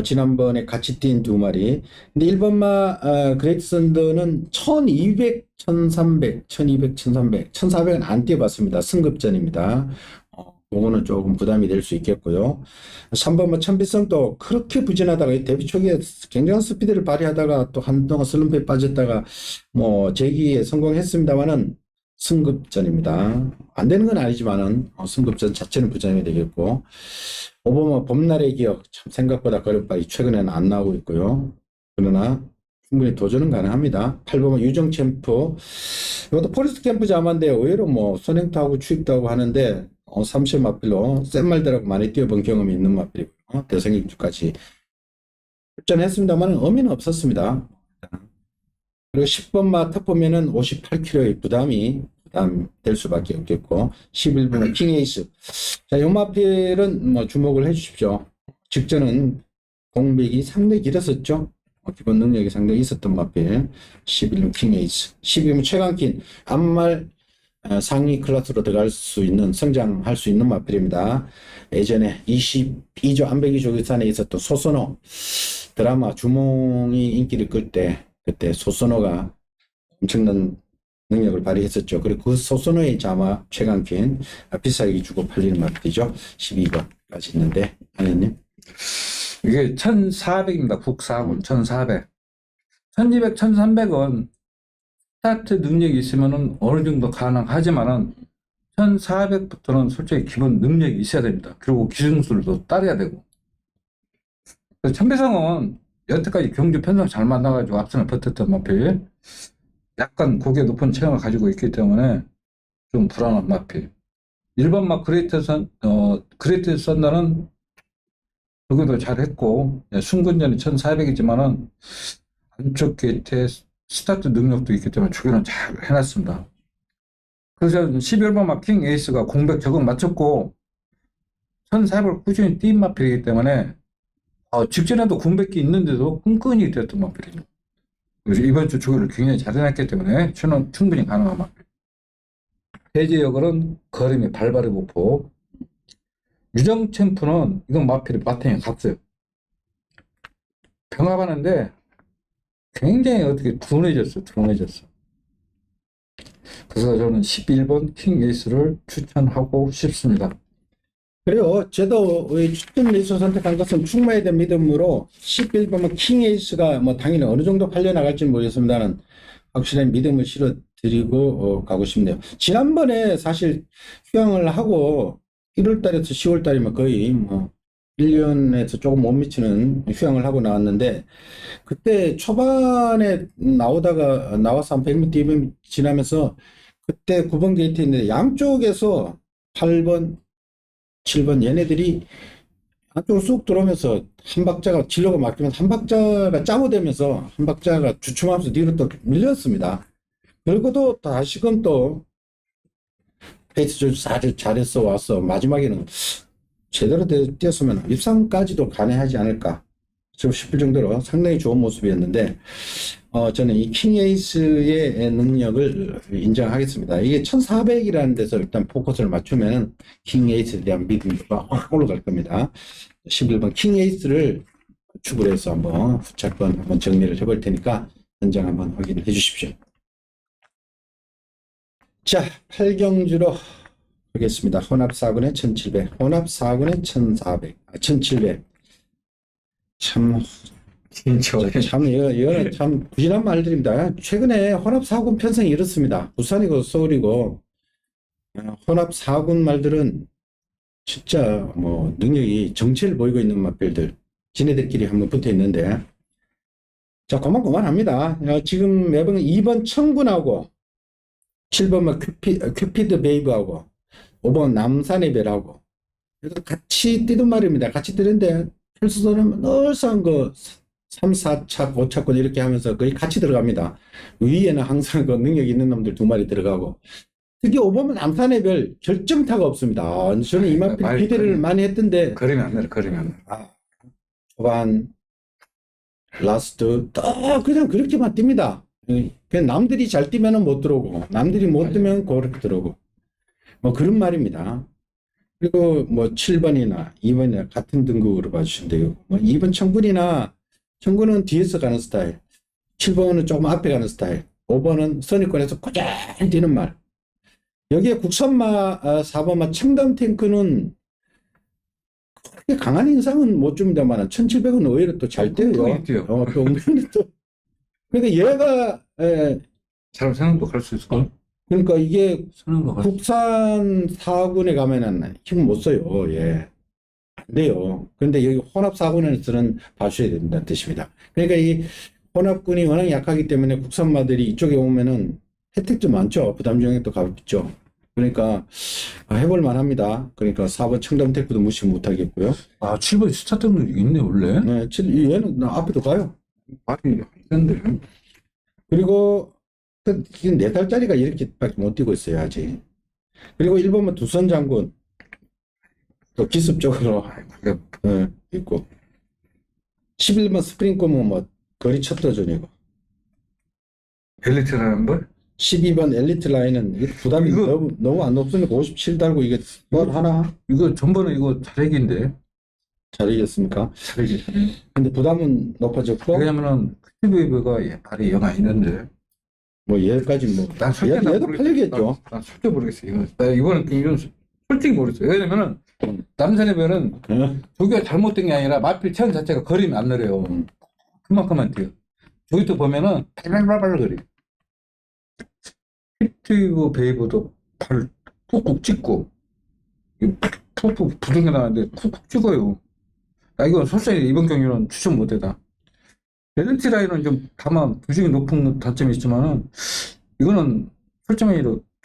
A: 지난번에 같이 뛴 2마리 근데 1번마 그레이트 썬더는 1200, 1300, 1200, 1300, 1400은 안 뛰어봤습니다. 승급전입니다. 요거는 조금 부담이 될 수 있겠고요. 3번마 천비성도 그렇게 부진하다가 데뷔 초기에 굉장한 스피드를 발휘하다가 또 한동안 슬럼프에 빠졌다가 재기에 성공했습니다만은 승급전입니다. 안 되는 건 아니지만은 승급전 자체는 부담이 되겠고 5번마 봄날의 기억 참 생각보다 거렵바이 최근에는 안 나오고 있고요. 그러나 충분히 도전은 가능합니다. 8번마 유정 챔프 이것도 포리스트 캠프 자만데 의외로 선행도 하고 추입도 하고 하는데 3세 마필로 센 말들하고 많이 뛰어본 경험이 있는 마필이고요. 대성경주까지 출전했습니다만 의미는 없었습니다. 그리고 10번마 탑보면은 58kg의 부담될 수밖에 없겠고 11번마 킹에이스 자, 이 마필은 주목을 해주십시오. 직전은 공백이 상당히 길었었죠. 기본 능력이 상당히 있었던 마필 11번 킹에이스 12번 최강킨 암말 상위 클래스로 들어갈 수 있는, 성장할 수 있는 마필입니다. 예전에 22조 안배기 조기산에 있었던 소선호 드라마 주몽이 인기를 끌 때, 그때 소선호가 엄청난 능력을 발휘했었죠. 그리고 그 소선호의 자마 최강킨 비싸게 주고 팔리는 마필이죠. 12번까지 있는데, 아니님.
B: 이게 1400입니다. 국사군 1400. 1200, 1300은 스타트 능력이 있으면은 어느 정도 가능하지만은 1400부터는 솔직히 기본 능력이 있어야 됩니다. 그리고 기술도 따라야 되고. 그래서 천배성은 여태까지 경주 편성 잘 만나가지고 앞선을 버텼던 마필. 약간 고개 높은 체형을 가지고 있기 때문에 좀 불안한 마필. 일반 막 그레이트 썬더는 여기도 잘했고, 순근전이 1400이지만은 안쪽 게이트에 스타트 능력도 있기 때문에 조기는 잘 해놨습니다. 그래서 11번 마킹 에이스가 공백 적응 맞췄고 1400을 꾸준히 뛴 마필이기 때문에 직전에도 공백기 있는데도 끈끈이 뛰었던 마필이죠. 그래서 이번 주 조기를 굉장히 잘 해놨기 때문에 저는 충분히 가능한 마필. 대지 역을은 거림이 발발의 보폭. 유정 챔프는 이건 마필이 바탕에 갔어요. 병합하는데 굉장히 어떻게 둔해졌어. 그래서 저는 11번 킹 에이스를 추천하고 싶습니다.
A: 그래요. 저도 추천 레이스 선택한 것은 충마에 대한 믿음으로 11번 킹 에이스가 뭐 당연히 어느 정도 팔려나갈지는 모르겠습니다는 확실한 믿음을 실어드리고 가고 싶네요. 지난번에 사실 휴양을 하고 1월달에서 10월달이면 거의 뭐 1년에서 조금 못 미치는 휴양을 하고 나왔는데 그때 초반에 나와서 한 100m, 200m 지나면서 그때 9번 게이트에 있는데 양쪽에서 8번, 7번 얘네들이 안쪽으로 쑥 들어오면서 한 박자가 진로가 막히면서 한 박자가 짜고되면서 한 박자가 주춤하면서 뒤로 또 밀렸습니다. 그리고도 다시금 또 페이스 조절 잘해서 와서 마지막에는 제대로 뛰었으면 입상까지도 가능하지 않을까 싶을 정도로 상당히 좋은 모습이었는데 저는 이 킹 에이스의 능력을 인정하겠습니다. 이게 1400이라는 데서 일단 포커스를 맞추면 킹 에이스에 대한 믿음도가 확 올라갈 겁니다. 11번 킹 에이스를 축을 해서 한번 후차권 한번 정리를 해볼 테니까 현장 한번 확인해 주십시오. 자, 8경주로 하겠습니다. 혼합 4군에 1700, 혼합 4군에 1400, 1700. 참, 이거는 참 부진한 말들입니다. 최근에 혼합 4군 편성이 이렇습니다. 부산이고 서울이고, 혼합 4군 말들은 진짜 뭐 능력이 정체를 보이고 있는 마필들, 지네들끼리 한번 붙어 있는데, 자, 고만고만합니다. 지금 매번 2번 청군하고, 7번 큐피드 베이브하고, 5번 남산의 별하고, 같이 뛰던 말입니다. 같이 뛰는데, 필수도는 늘상 그 3, 4차, 5차권 이렇게 하면서 거의 같이 들어갑니다. 위에는 항상 그 능력 있는 놈들 2마리 들어가고, 특히 5번 남산의 별 결정타가 없습니다. 저는 이만큼 기대를 많이 했던데,
B: 그러면 안 돼.
A: 초반, 라스트, 그냥 그렇게만 뜁니다. 그냥 남들이 잘 뛰면 못 들어오고, 남들이 못 뛰면 그렇게 들어오고, 뭐 그런 말입니다. 그리고 뭐 7번이나 2번이나 같은 등급으로 봐주시면 돼요. 뭐 2번 청군은 뒤에서 가는 스타일, 7번은 조금 앞에 가는 스타일, 5번은 선입권에서 꾸준히 뛰는 말. 여기에 국선마 4번마 청담 탱크는 그렇게 강한 인상은 못 줍니다만 1700은 오히려 또 잘 뛰어요. 또 은근히 또. 그러니까 얘가
B: 사람 생각도 갈 수 있어.
A: 그러니까 이게 국산 4군에 가면은 힘을 못 써요. 예. 안 돼요. 그런데 여기 혼합 4군에서는 봐주셔야 된다는 뜻입니다. 그러니까 이 혼합군이 워낙 약하기 때문에 국산마들이 이쪽에 오면은 혜택도 많죠. 부담 중액도 가볍죠. 그러니까 해볼만 합니다. 그러니까 4번 청담 테크도 무시 못하겠고요.
B: 7번 스타트 능력이 있네, 원래.
A: 네, 얘는 앞에도 가요.
B: 말이 안 된대.
A: 그리고 4살짜리가 이렇게밖에 못 뛰고 있어요, 아직. 그리고 1번은 두선 장군. 또 기습적으로 있고. 11번 스프링 꼬면 뭐, 거리 첫 도전이고.
B: 엘리트라는 걸?
A: 12번 엘리트 라인은 이게 부담이
B: 이거-
A: 너무 안 높으니까 57 달고 이게 뭐 하나
B: 이거 전번에 이거 자력인데.
A: 잘이겠습니까?
B: 자력이.
A: 근데 부담은 높아졌고
B: 왜냐면은 큐티웨이브가 발이 영 안 있는데.
A: 뭐 얘까지 뭐
B: 난 솔직히
A: 얘도 팔리겠죠.
B: 난 솔직히 모르겠어. 이거 나 이번에 이건 솔직히 모르겠어. 왜냐면은 다른 사람들은
A: 예?
B: 조기가 잘못된 게 아니라 마필 체형 자체가 거림이 안 느려요. 그만큼만 뛰어. 저기도 보면은 발발발발 거리. 힙티브 베이브도 발 푹푹 찍고 푹푹 부둥겨 나는데 푹푹 찍어요. 나 이건 솔직히 이번 경기는 추천 못해다. 밸런티 라인은 좀 다만 부식이 높은 단점이 있지만은 이거는 솔직히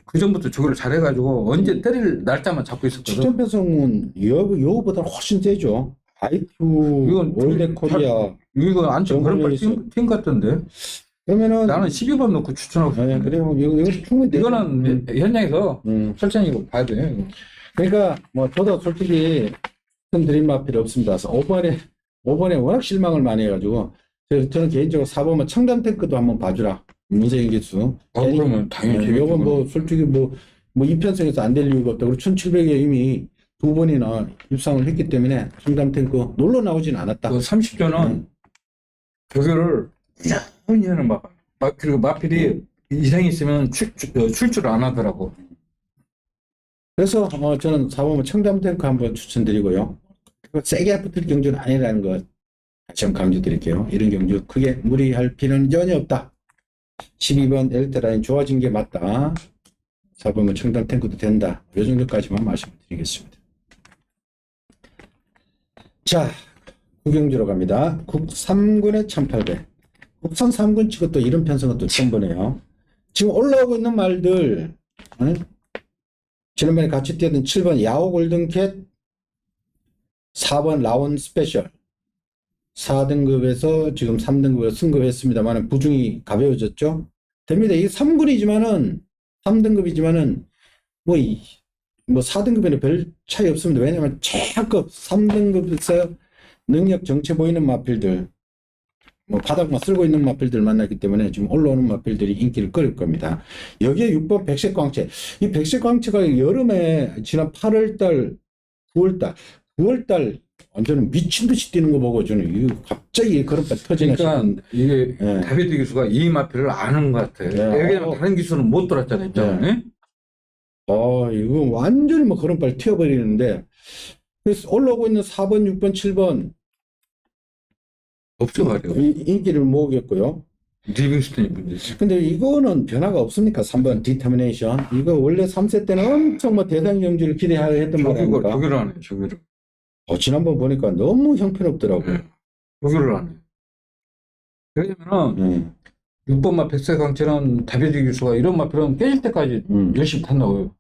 B: 그 전부터 조기를 잘해가지고 언제 때릴 날짜만 잡고 있었거든.
A: 추천 배송은 여보다 훨씬 세죠. IQ,
B: 이건
A: 올드 코리아.
B: 이거 안쪽 그런
A: 정글에
B: 팀 같던데.
A: 그러면은
B: 나는 12번 넣고 추천하고
A: 네,
B: 싶은데.
A: 그래요. 이거 충분히 되죠.
B: 이거는 현장에서
A: 음.
B: 솔직히 이거 봐야 돼. 이거.
A: 그러니까 뭐 저도 솔직히 드림 맛 필요 없습니다. 5번에 워낙 실망을 많이 해가지고 저는 개인적으로 4번은 청담 탱크도 한번 봐주라. 문세인 기수.
B: 그러면 당연히
A: 이건 뭐 솔직히 뭐 이편성에서 안 될 이유가 없다. 그리고 1700에 이미 2번이나 입상을 했기 때문에 청담 탱크 놀러 나오진 않았다.
B: 그 30조는 조교를 꾸준히 하는 그리고 마필이 이상이 있으면 출주를 안 하더라고.
A: 그래서 저는 4번은 청담 탱크 한번 추천드리고요. 세게 붙을 경주는 아니라는 거 다시 한번 강조드릴게요. 이런 경주 크게 무리할 필요는 전혀 없다. 12번 엘리트 라인 좋아진 게 맞다. 4번은 청담 탱크도 된다. 이 정도까지만 말씀드리겠습니다. 자, 국경주로 갑니다. 국 3군에 1800. 국산 3군 치고 또 이런 편성은 또 처음 보네요. 지금 올라오고 있는 말들, 응? 지난번에 같이 뛰었던 7번 야오 골든캣, 4번 라온 스페셜, 4등급에서 지금 3등급으로 승급했습니다만 부중이 가벼워졌죠. 됩니다. 이게 3군이지만은 3등급이지만은 뭐 4등급에는 별 차이 없습니다. 왜냐하면 최하급 3등급에서 능력 정체 보이는 마필들, 뭐 바닥만 쓸고 있는 마필들 만났기 때문에 지금 올라오는 마필들이 인기를 끌을 겁니다. 여기에 6번 백색 광채. 이 백색 광채가 여름에 지난 8월달, 9월달 완전 미친 듯이 뛰는 거 보고 저는 이거 갑자기 그런 바 터지나
B: 그러니까
A: 싶은데.
B: 이게
A: 예.
B: 다비드 기수가 이 마필을 아는 것 같아.
A: 네.
B: 왜냐면 다른 기수는 못 돌았잖아, 입장에.
A: 이거 완전히 뭐 그런 빨 튀어버리는데, 그래서 올라오고 있는 4번, 6번, 7번
B: 없어 말이야.
A: 인기를 모으겠고요.
B: 리빙스턴이 문제지.
A: 근데 이거는 변화가 없습니까? 3번 디터미네이션. 이거 원래 3세 때는 엄청 뭐 대상 경주를 기대했던 말입니까?
B: 조교를 안 해, 조교를.
A: 지난번 보니까 너무 형편없더라고요.
B: 네. 조교를 안 해. 왜냐면은 6번 마 백색 강체는 다비드 기수가 이런 마필은 깨질 때까지 열심히 탄다고요.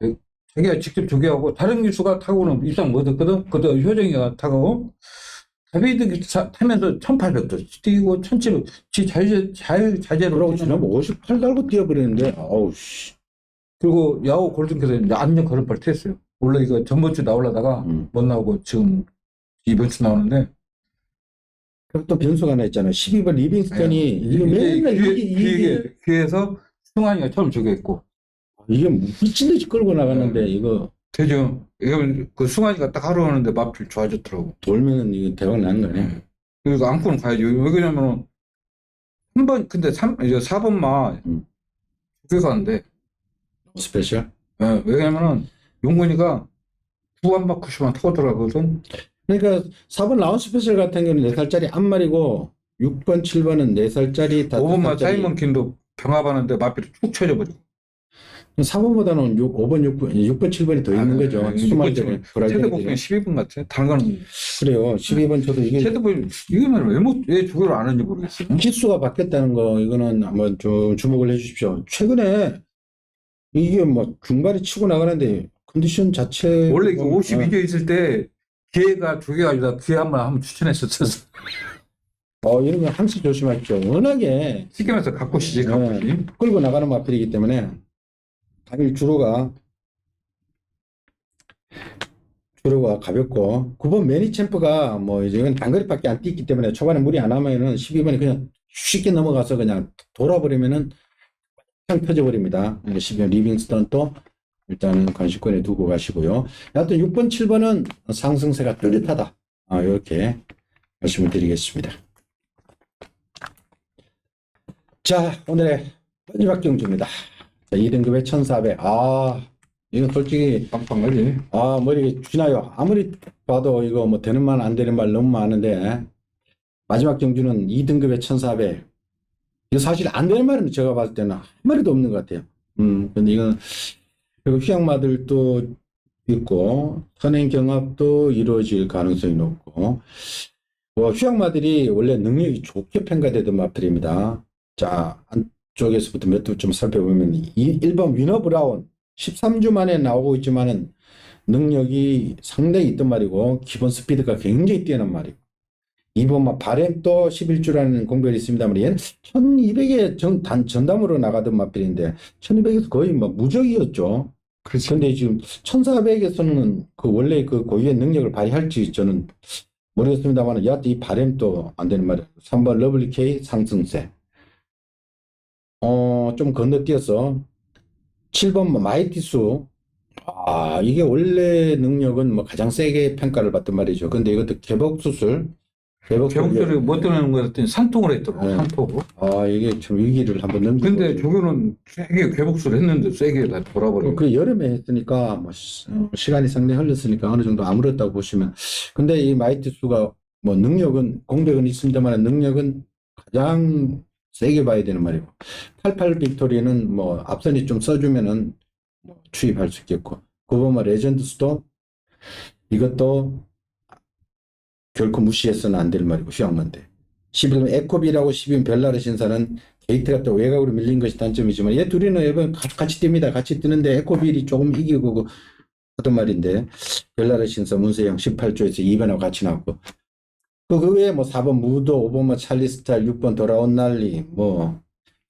B: 자기가 직접 조교하고 다른 기수가 타고는 입상 못 했거든. 그때 효정이가 타고 다비드 기수 타면서 1800도 뛰고 1700 자유자재로
A: 그러고 지난번 58 달고 뛰어버리는데, 아우, 씨.
B: 그리고 야호 골든캐서 이제 안녕 걸음발 튀었어요. 원래 이거 전번 주 나오려다가 못 나오고 지금 이번 주 나오는데.
A: 그리고 또 변수가 하나 있잖아요. 12번 리빙스턴이 이거 맨날 이게
B: 귀에서 승환이가 처음 조교했고.
A: 이게 미친 듯이 끌고 나갔는데 이거
B: 되죠. 이건 그 승환이가 딱 하루 하는데 마필 좋아졌더라고.
A: 돌면은 이거 대박 나는 거네.
B: 그리고 안고는 가야지. 왜 그러냐면은 한 번 근데 이제 4번만 조교 가는데.
A: 스페셜.
B: 예, 왜냐면은 용건이가 9안 바꾸시만 타고 들어가거든.
A: 그러니까 4번 라운 스페셜 같은 경우는 4살짜리 안말이고 6번, 7번은 4살짜리
B: 5번만 사이먼 킨도 병합하는데 마필이 툭 쳐져버리고.
A: 4번보다는 5번, 6번, 7번이 더 있는 거죠. 수말들은
B: 최대 복싱 12분 같아. 다른 거는
A: 그래요. 12번 저도 이게
B: 최대 복싱 이거는 왜 조교를 안 하는지 모르겠어요.
A: 기수가 바뀌었다는 거 이거는 한번 좀 주목을 해주십시오. 최근에 이게 뭐 중발이 치고 나가는데 컨디션 자체
B: 원래 이거 52조 있을 때 기회가 조교가 아니라 기회 한번 추천했었어.
A: 이런 건 항상 조심하십시오. 워낙에
B: 시키면서 갖고 시지
A: 끌고 나가는 마필이기 때문에 당일 주로가 가볍고 9번 매니 챔프가 뭐 이제 단거리밖에 안 뛰기 때문에 초반에 무리 안 하면은 12번이 그냥 쉽게 넘어가서 그냥 돌아버리면은 팡 터져버립니다. 12번 리빙스턴 또 일단은 관심권에 두고 가시고요. 하여튼 6번, 7번은 상승세가 뚜렷하다. 이렇게 말씀을 드리겠습니다. 자, 오늘의 마지막 경주입니다. 자, 2등급의 1400. 이건 솔직히
B: 빵빵하지.
A: 머리 쥐나요. 아무리 봐도 이거 뭐 되는 말 안 되는 말 너무 많은데 마지막 경주는 2등급의 1400. 이거 사실 안 되는 말은 제가 봤을 때는 한 마리도 없는 것 같아요. 근데 이건 그리고 휴양마들도 있고 선행 경합도 이루어질 가능성이 높고 휴양마들이 원래 능력이 좋게 평가되던 마필입니다. 자, 안쪽에서부터 몇 두 좀 살펴보면 1번 위너 브라운 13주 만에 나오고 있지만은 능력이 상당히 있단 말이고 기본 스피드가 굉장히 뛰어난 말이고 2번 바램도 11주라는 공별이 있습니다만 얘는 1200에 전담으로 나가던 마필인데 1200에서 거의 무적이었죠.
B: 그렇지.
A: 근데 지금 1400에서는 그 원래 그 고유의 능력을 발휘할지 저는 모르겠습니다만 여하튼 이 바램도 안 되는 말이에요. 3번 러블리 K 상승세. 좀 건너뛰어서 7번 마이티수. 이게 원래 능력은 가장 세게 평가를 받던 말이죠. 근데 이것도 개복수술.
B: 개복소리 못 뜨는 거 같더니 산통을 했더라고.
A: 네.
B: 산통.
A: 이게 참 위기를 한번 넘기고.
B: 근데 조교는 세게 개복소를 했는데 세게 다 돌아버려.
A: 그 여름에 했으니까 시간이 상당히 흘렀으니까 어느 정도 아물었다고 보시면. 근데 이 마이티수가 능력은 공백은 있습니다만 능력은 가장 세게 봐야 되는 말이고 88 빅토리는 앞선이 좀 써주면은 추입할 수 있겠고 9번 레전드스도 이것도 결코 무시해서는 안 될 말이고 휴양만데 11번 에코비라고 12번 벨라르 신사는 게이트가 또 외곽으로 밀린 것이 단점이지만 얘 둘이는 이번 같이 뜁니다. 같이 뛰는데 에코빌이 조금 이기고 하던 말인데 벨라르 신사 문세영 18조에서 2번하고 같이 나왔고 그 외에 4번 무도 5번 찰리스탈 6번 돌아온 난리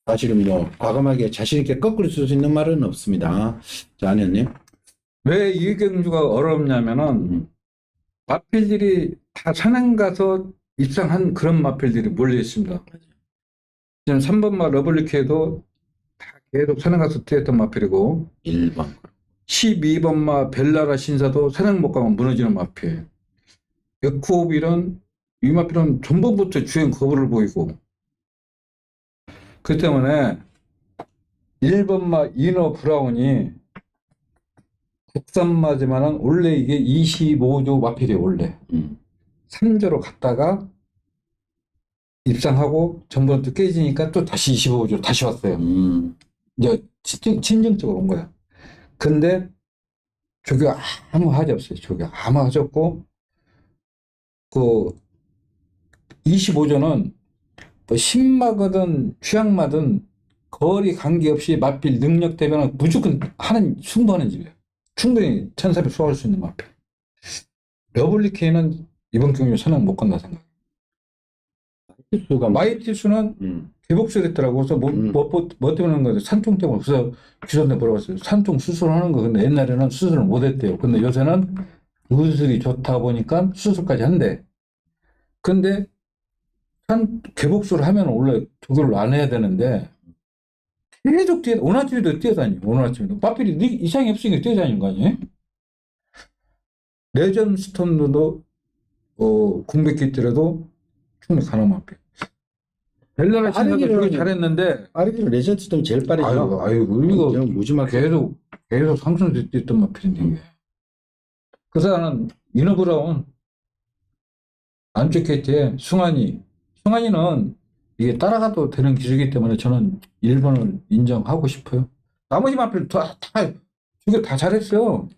A: 사실은 과감하게 자신있게 거꾸로 쓸 수 있는 말은 없습니다. 자, 안현님.
B: 왜 이 경주가 어렵냐면은 마필들이 다 산행 가서 입상한 그런 마필들이 몰려 있습니다. 지금 3번마 러블리케도 다 계속 산행 가서 뛰었던 마필이고
A: 1번
B: 12번마 벨라라 신사도 산행 못 가면 무너지는 마필. 에코빌은 이 마필은 전번부터 주행 거부를 보이고 그 때문에 1번마 이너 브라운이 국산마지만은 원래 이게 25조 마필이에요. 원래 3조로 갔다가 입상하고 전번부터 깨지니까 또 다시 25조로 다시 왔어요. 이제 진정적으로 온 거야. 근데 조교 아무 하지 없어요. 조교 아무 하지 없고 그 25조는 신마거든 휴양마든 거리 관계없이 마필 능력 대변은 무조건 승부하는 집이에요. 충분히 1400 소화할 수 있는 마필. 러블리케이는 이번 경기에 선행 못 간다 생각. 마이티수는 개복수 됐더라고. 그래서 뭐 때문에 하는 거죠? 산통 때문에. 그래서 기사한테 물어봤어요. 산통 수술하는 거. 근데 옛날에는 수술을 못 했대요. 근데 요새는 의술이 좋다 보니까 수술까지 한대. 근데 개복수를 하면 원래 조교를 안 해야 되는데 계속 오늘 아침에도 뛰어다니. 오늘 아침에도 마필이 이상이 없으니까 뛰어다니는 거 아니에요? 레전 스톤도 공백기 때라도 충분히 가능 마필. 벨라라 신사도 되게 잘했는데
A: 빠르기는 레전드 스톤이 제일 빠르죠.
B: 이거
A: 무지막지하게
B: 계속 상승 뛰었던 마필인데 그 사람은 이너 브라운 안쪽 게이트에 승환이는 이게 따라가도 되는 기술이기 때문에 저는 1번을 인정하고 싶어요. 나머지 마필 이거 다 잘했어요.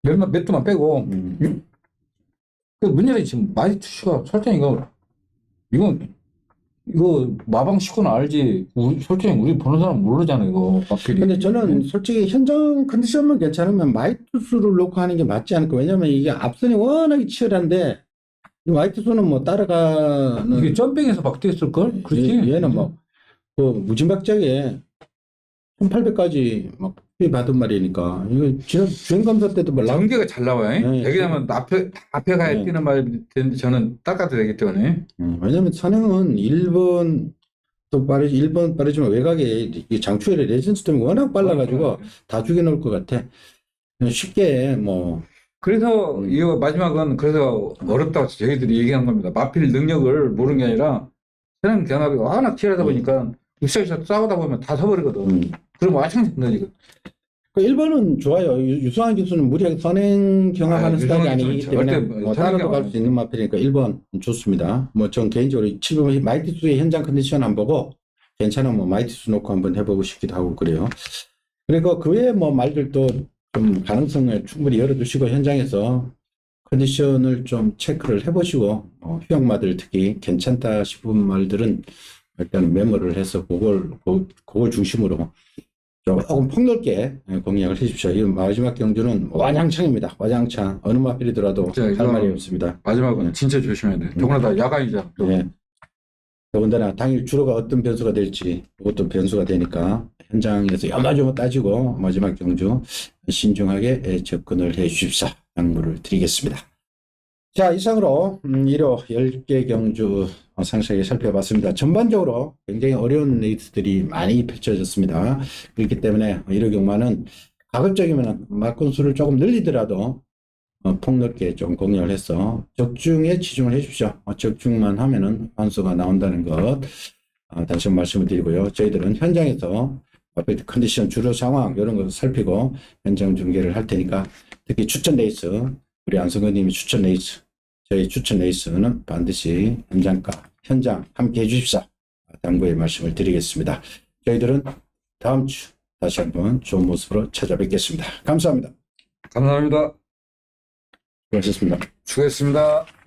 B: 몇 도만 빼고. 그 문제는 지금 마이투슈가 설정 이거 마방 시코는 알지. 솔직히 우리 보는 사람 모르잖아 이거 마필이.
A: 근데 저는 솔직히 현장 컨디션만 괜찮으면 마이투수를 놓고 하는 게 맞지 않을까. 왜냐면 이게 앞선이 워낙에 치열한데 이 마이투수는 따라가는
B: 이게 점핑에서 막 뛰었을걸? 그렇지?
A: 얘는 무지막지하게 1800까지 막 받은 말이니까 이거 지난 주행검사 때도
B: 전개가 잘 나와요.
A: 네,
B: 되게되면 앞에 가야 뛰는 말이 되는데 저는 닦아도 되기 때문에.
A: 왜냐면 산행은 1번 또 빠르지, 1번 빠르지만 외곽에 이 장추열의 레전스 때문에 워낙 빨라가지고 다 죽여놓을 것 같아. 쉽게 뭐,
B: 그래서 이거 마지막은 그래서 어렵다고 저희들이 얘기한 겁니다. 마필 능력을 모르는 게 아니라 사람 경합이 워낙 치열하다 보니까 으쌰으쌰 싸우다 보면 다 서버리거든. 그럼 와창 된다니까.
A: 그 1번은 좋아요. 유승환 교수는 무리하게 선행 경합하는
B: 아,
A: 스타일이
B: 유승환
A: 아니기
B: 교수는
A: 때문에
B: 절대
A: 뭐
B: 선행
A: 따라도 갈
B: 경합
A: 수 있는 마필이니까 1번 좋습니다. 뭐 전 개인적으로 7번 마이티수의 현장 컨디션 안 보고 괜찮으면 뭐 마이티수 놓고 한번 해보고 싶기도 하고 그래요. 그리고 그 외에 뭐 말들도 좀 가능성을 충분히 열어두시고 현장에서 컨디션을 좀 체크를 해보시고 휴양마들 특히 괜찮다 싶은 말들은 일단 메모를 해서 그걸 중심으로 조금 폭넓게 공략을 해주십시오. 이 마지막 경주는 와장창입니다. 와장창. 어느 마필이더라도
B: 진짜
A: 할 말이
B: 이거는
A: 없습니다.
B: 마지막은 진짜 조심해야 돼. 더구나 다 야간이잖아. 또.
A: 네. 더군다나 당일 주로가 어떤 변수가 될지 그것도 변수가 되니까 현장에서 여마저마 따지고 마지막 경주 신중하게 접근을 해 주십사 양보를 드리겠습니다. 자, 이상으로 일요 10개 경주 상세하게 살펴봤습니다. 전반적으로 굉장히 어려운 레이스들이 많이 펼쳐졌습니다. 그렇기 때문에 일요 경마는 가급적이면 말건수를 조금 늘리더라도 폭넓게 좀 공략을 해서 적중에 치중을 해 주십시오. 적중만 하면은 환수가 나온다는 것 다시 한번 말씀을 드리고요. 저희들은 현장에서 마켓 컨디션 주로 상황 이런 걸 살피고 현장 중계를 할 테니까 특히 추천 레이스 우리 안성근님이 추천 레이스 저희 추천 레이스는 반드시 현장 함께 해주십사 당부의 말씀을 드리겠습니다. 저희들은 다음 주 다시 한번 좋은 모습으로 찾아뵙겠습니다. 감사합니다.
B: 감사합니다.
A: 수고하셨습니다.
B: 수고했습니다.